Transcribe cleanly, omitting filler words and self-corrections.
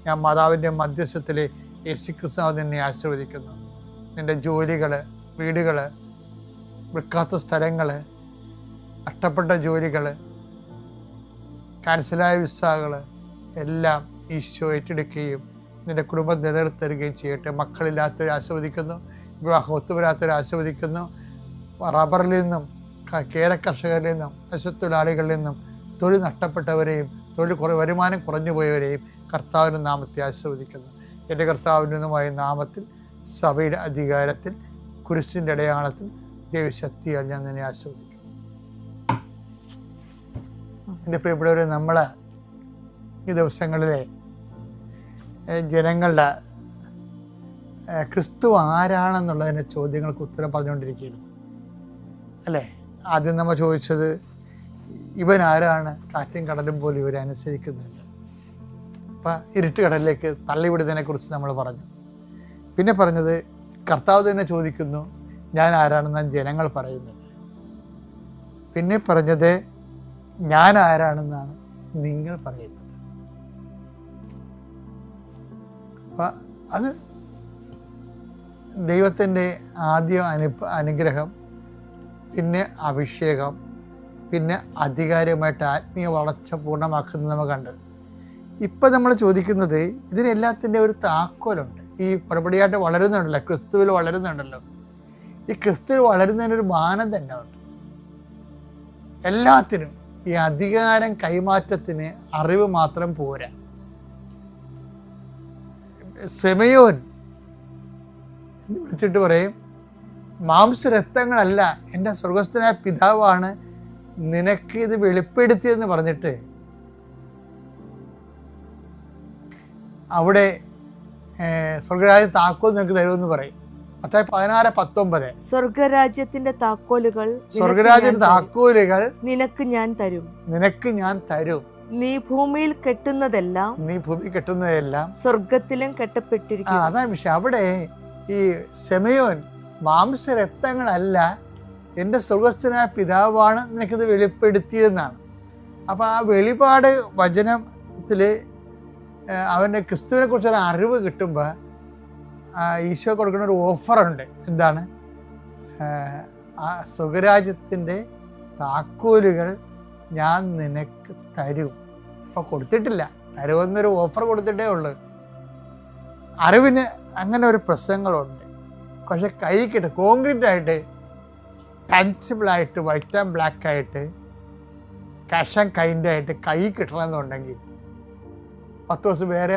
ഞാൻ മാതാവിൻ്റെ മധ്യസ്ഥത്തിൽ യേശുക്രിസ്തു നിന്നെ ആശീർവദിക്കുന്നു. നിൻ്റെ ജോലികൾ, വീടുകൾ, വിൽക്കാത്ത സ്ഥലങ്ങൾ, നഷ്ടപ്പെട്ട ജോലികൾ, ക്യാൻസലായ വിസകൾ എല്ലാം ഈശോ ഏറ്റെടുക്കുകയും നിൻ്റെ കുടുംബം നിലനിർത്തരുകയും ചെയ്യട്ടെ. മക്കളില്ലാത്തവരെ ആശീർവദിക്കുന്നു, വിവാഹം ഒത്തുവരാത്തവരെ ആശീർവദിക്കുന്നു. റബ്ബറിൽ നിന്നും, കേര കർഷകരിൽ നിന്നും, മത്സ്യത്തൊഴിലാളികളിൽ നിന്നും, തൊഴിൽ നഷ്ടപ്പെട്ടവരെയും വരുമാനം കുറഞ്ഞു പോയവരെയും കർത്താവിൻ്റെ നാമത്തെ ആശീർവദിക്കുന്നു. എൻ്റെ കർത്താവിനുമായ നാമത്തിൽ, സഭയുടെ അധികാരത്തിൽ, കുരിശിൻ്റെ അടയാളത്തിൽ, ദൈവശക്തിയാൽ ഞാൻ നിന്നെ ആശീർവദിക്കുന്നു. എൻ്റെ പ്രിയപ്പെട്ടവരെ, നമ്മൾ ഈ ദിവസങ്ങളിലെ ജനങ്ങളുടെ ക്രിസ്തു ആരാണെന്നുള്ളതിൻ്റെ ചോദ്യങ്ങൾക്ക് ഉത്തരം പറഞ്ഞുകൊണ്ടിരിക്കുകയായിരുന്നു അല്ലേ? ആദ്യം നമ്മൾ ചോദിച്ചത് ഇവൻ ആരാണ്, കാറ്റും കടലും പോലും ഇവരെ അനുസരിക്കുന്നില്ല. അപ്പം ഇരുട്ട് കടലിലേക്ക് തള്ളിവിടുന്നതിനെക്കുറിച്ച് നമ്മൾ പറഞ്ഞു. പിന്നെ പറഞ്ഞത് കർത്താവ് തന്നെ ചോദിക്കുന്നു, ഞാൻ ആരാണെന്നാണ് ജനങ്ങൾ പറയുന്നത്. പിന്നെ പറഞ്ഞത് ഞാൻ ആരാണെന്നാണ് നിങ്ങൾ പറയുന്നത്. അപ്പം അത് ദൈവത്തിൻ്റെ ആദ്യ അനുഗ്രഹം, പിന്നെ അഭിഷേകം, പിന്നെ അധികാരമായിട്ട് ആത്മീയ വളർച്ച പൂർണ്ണമാക്കുന്നത് നമ്മൾ കണ്ട്. ഇപ്പം നമ്മൾ ചോദിക്കുന്നത് ഇതിനെല്ലാത്തിൻ്റെ ഒരു താക്കോലുണ്ട്. ഈ പടിപടിയായിട്ട് വളരുന്നുണ്ടല്ലോ, ക്രിസ്തുവിൽ വളരുന്നുണ്ടല്ലോ. ഈ ക്രിസ്തുവിൽ വളരുന്നതിനൊരു മാനം തന്നെ ഉണ്ട്. എല്ലാത്തിനും ഈ അധികാരം കൈമാറ്റത്തിന് അറിവ് മാത്രം പോരാ. സെമയോൻ എന്ന് വിളിച്ചിട്ട് പറയും, മാംസരക്തങ്ങളല്ല, എൻ്റെ സ്വർഗസ്ഥനായ പിതാവാണ് നിനക്ക് ഇത് വെളിപ്പെടുത്തിയെന്ന് പറഞ്ഞിട്ട് അവിടെ സ്വർഗരാജ്യ താക്കോൽ നിനക്ക് തരുമെന്ന് പറയും. മത്തായി 16:19 സ്വർഗരാജ്യത്തിന്റെ താക്കോലുകൾ നിനക്ക് ഞാൻ തരും. നീ ഭൂമിയിൽ കെട്ടുന്നതെല്ലാം സ്വർഗത്തിലും കെട്ടപ്പെട്ടിരിക്കും. അതാണ് വിഷയം. അവിടെ ഈ സെമയോൻ മാംസരക്തങ്ങളല്ല, എൻ്റെ സ്വർഗസ്ഥനായ പിതാവാണ് നിനക്കിത് വെളിപ്പെടുത്തിയതെന്നാണ്. അപ്പോൾ ആ വെളിപാട് വചനത്തിൽ അവൻ്റെ ക്രിസ്തുവിനെ കുറിച്ചൊരു അറിവ് കിട്ടുമ്പോൾ ഈശോ കൊടുക്കുന്ന ഒരു ഓഫറുണ്ട്. എന്താണ്? ആ സ്വർഗരാജ്യത്തിൻ്റെ താക്കോലുകൾ ഞാൻ നിനക്ക് തരും. അപ്പോൾ കൊടുത്തിട്ടില്ല, തരുമെന്നൊരു ഓഫർ കൊടുത്തിട്ടേ ഉള്ളൂ. അറിവിന് അങ്ങനെ ഒരു പ്രശ്നങ്ങളുണ്ട്. പക്ഷെ കൈ കിട്ടും, കോൺക്രീറ്റ് ആയിട്ട്, ടഞ്ചിബിളായിട്ട്, വൈറ്റ് ആൻഡ് ബ്ലാക്ക് ആയിട്ട്, ക്യാഷ് ആൻഡ് കൈൻഡ് ആയിട്ട് കൈ കിട്ടണമെന്നുണ്ടെങ്കിൽ 10 ദിവസം വേറെ